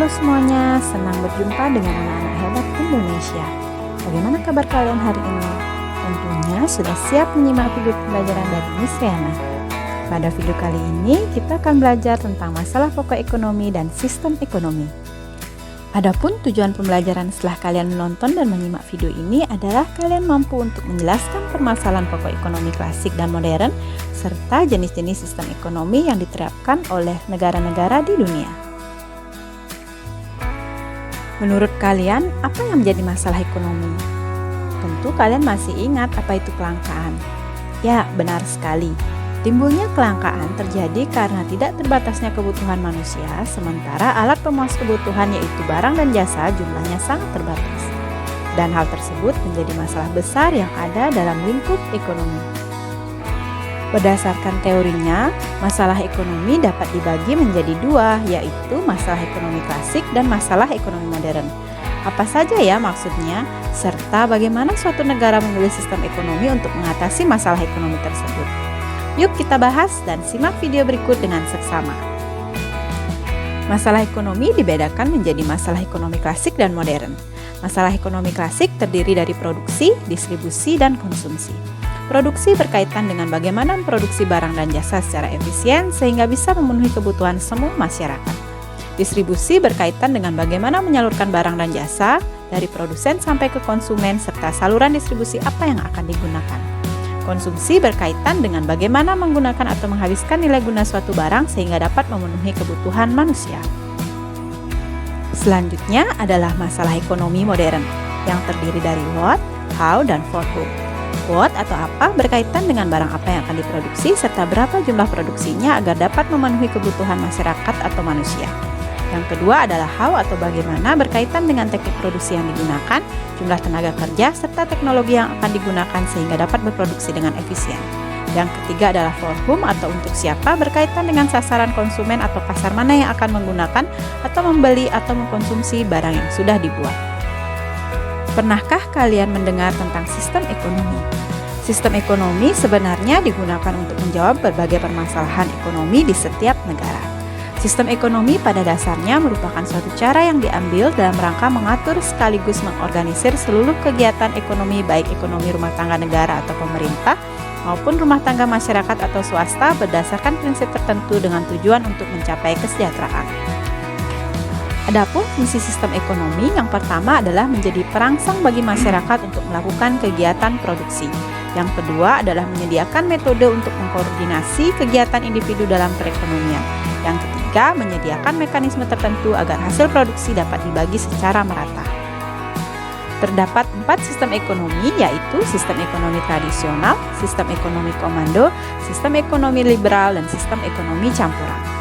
Halo semuanya, senang berjumpa dengan anak-anak hebat Indonesia. Bagaimana kabar kalian hari ini? Tentunya sudah siap menyimak video pembelajaran dari Miss Riana. Pada video kali ini, kita akan belajar tentang masalah pokok ekonomi dan sistem ekonomi. Adapun tujuan pembelajaran setelah kalian menonton dan menyimak video ini adalah kalian mampu untuk menjelaskan permasalahan pokok ekonomi klasik dan modern, serta jenis-jenis sistem ekonomi yang diterapkan oleh negara-negara di dunia. Menurut kalian, apa yang menjadi masalah ekonomi? Tentu kalian masih ingat apa itu kelangkaan. Ya, benar sekali. Timbulnya kelangkaan terjadi karena tidak terbatasnya kebutuhan manusia, sementara alat pemuas kebutuhan yaitu barang dan jasa jumlahnya sangat terbatas. Dan hal tersebut menjadi masalah besar yang ada dalam lingkup ekonomi. Berdasarkan teorinya, masalah ekonomi dapat dibagi menjadi dua, yaitu masalah ekonomi klasik dan masalah ekonomi modern. Apa saja ya maksudnya, serta bagaimana suatu negara memilih sistem ekonomi untuk mengatasi masalah ekonomi tersebut. Yuk kita bahas dan simak video berikut dengan seksama. Masalah ekonomi dibedakan menjadi masalah ekonomi klasik dan modern. Masalah ekonomi klasik terdiri dari produksi, distribusi, dan konsumsi. Produksi berkaitan dengan bagaimana memproduksi barang dan jasa secara efisien sehingga bisa memenuhi kebutuhan semua masyarakat. Distribusi berkaitan dengan bagaimana menyalurkan barang dan jasa dari produsen sampai ke konsumen serta saluran distribusi apa yang akan digunakan. Konsumsi berkaitan dengan bagaimana menggunakan atau menghabiskan nilai guna suatu barang sehingga dapat memenuhi kebutuhan manusia. Selanjutnya adalah masalah ekonomi modern yang terdiri dari what, how, dan for whom. What atau apa berkaitan dengan barang apa yang akan diproduksi serta berapa jumlah produksinya agar dapat memenuhi kebutuhan masyarakat atau manusia. Yang kedua adalah how atau bagaimana berkaitan dengan teknik produksi yang digunakan, jumlah tenaga kerja, serta teknologi yang akan digunakan sehingga dapat berproduksi dengan efisien. Yang ketiga adalah for whom atau untuk siapa berkaitan dengan sasaran konsumen atau pasar mana yang akan menggunakan atau membeli atau mengkonsumsi barang yang sudah dibuat. Pernahkah kalian mendengar tentang sistem ekonomi? Sistem ekonomi sebenarnya digunakan untuk menjawab berbagai permasalahan ekonomi di setiap negara. Sistem ekonomi pada dasarnya merupakan suatu cara yang diambil dalam rangka mengatur sekaligus mengorganisir seluruh kegiatan ekonomi baik ekonomi rumah tangga negara atau pemerintah maupun rumah tangga masyarakat atau swasta berdasarkan prinsip tertentu dengan tujuan untuk mencapai kesejahteraan. Adapun fungsi sistem ekonomi yang pertama adalah menjadi perangsang bagi masyarakat untuk melakukan kegiatan produksi. Yang kedua adalah menyediakan metode untuk mengkoordinasi kegiatan individu dalam perekonomian. Yang ketiga, menyediakan mekanisme tertentu agar hasil produksi dapat dibagi secara merata. Terdapat 4 sistem ekonomi, yaitu sistem ekonomi tradisional, sistem ekonomi komando, sistem ekonomi liberal, dan sistem ekonomi campuran.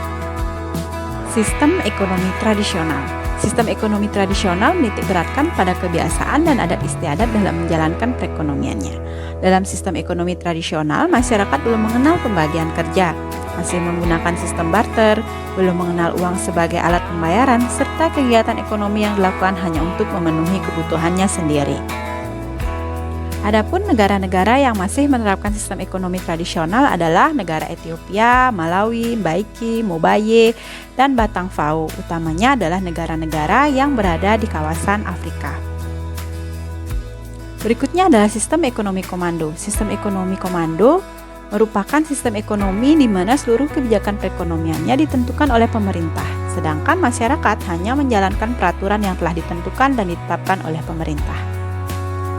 Sistem ekonomi tradisional. Sistem ekonomi tradisional menitik beratkan pada kebiasaan dan adat istiadat dalam menjalankan perekonomiannya. Dalam sistem ekonomi tradisional, masyarakat belum mengenal pembagian kerja, masih menggunakan sistem barter, belum mengenal uang sebagai alat pembayaran, serta kegiatan ekonomi yang dilakukan hanya untuk memenuhi kebutuhannya sendiri. Adapun negara-negara yang masih menerapkan sistem ekonomi tradisional adalah negara Ethiopia, Malawi, Mbaiki, Mobaye, dan Batang-Fau. Utamanya adalah negara-negara yang berada di kawasan Afrika. Berikutnya adalah sistem ekonomi komando. Sistem ekonomi komando merupakan sistem ekonomi di mana seluruh kebijakan perekonomiannya ditentukan oleh pemerintah, sedangkan masyarakat hanya menjalankan peraturan yang telah ditentukan dan ditetapkan oleh pemerintah.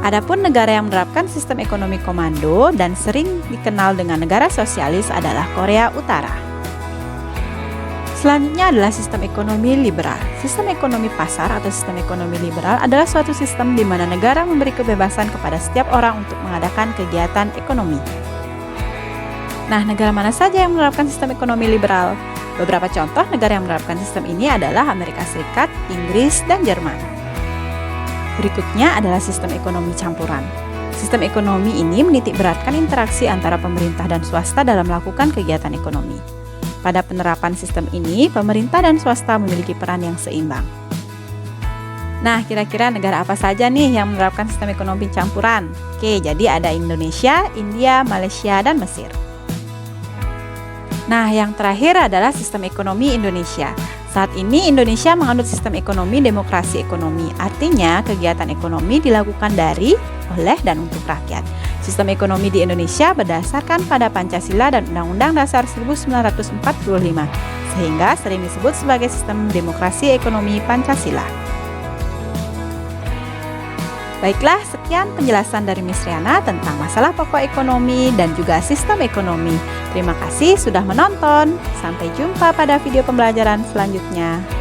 Adapun negara yang menerapkan sistem ekonomi komando dan sering dikenal dengan negara sosialis adalah Korea Utara. Selanjutnya adalah sistem ekonomi liberal. Sistem ekonomi pasar atau sistem ekonomi liberal adalah suatu sistem di mana negara memberi kebebasan kepada setiap orang untuk mengadakan kegiatan ekonomi. Nah, negara mana saja yang menerapkan sistem ekonomi liberal? Beberapa contoh negara yang menerapkan sistem ini adalah Amerika Serikat, Inggris, dan Jerman. Berikutnya adalah sistem ekonomi campuran. Sistem ekonomi ini menitik beratkan interaksi antara pemerintah dan swasta dalam melakukan kegiatan ekonomi. Pada penerapan sistem ini, pemerintah dan swasta memiliki peran yang seimbang. Nah, kira-kira negara apa saja nih yang menerapkan sistem ekonomi campuran? Oke, jadi ada Indonesia, India, Malaysia, dan Mesir. Nah, yang terakhir adalah sistem ekonomi Indonesia. Saat ini Indonesia menganut sistem ekonomi demokrasi ekonomi, artinya kegiatan ekonomi dilakukan dari, oleh, dan untuk rakyat. Sistem ekonomi di Indonesia berdasarkan pada Pancasila dan Undang-Undang Dasar 1945, sehingga sering disebut sebagai sistem demokrasi ekonomi Pancasila. Baiklah, sekian penjelasan dari Miss Riana tentang masalah pokok ekonomi dan juga sistem ekonomi. Terima kasih sudah menonton. Sampai jumpa pada video pembelajaran selanjutnya.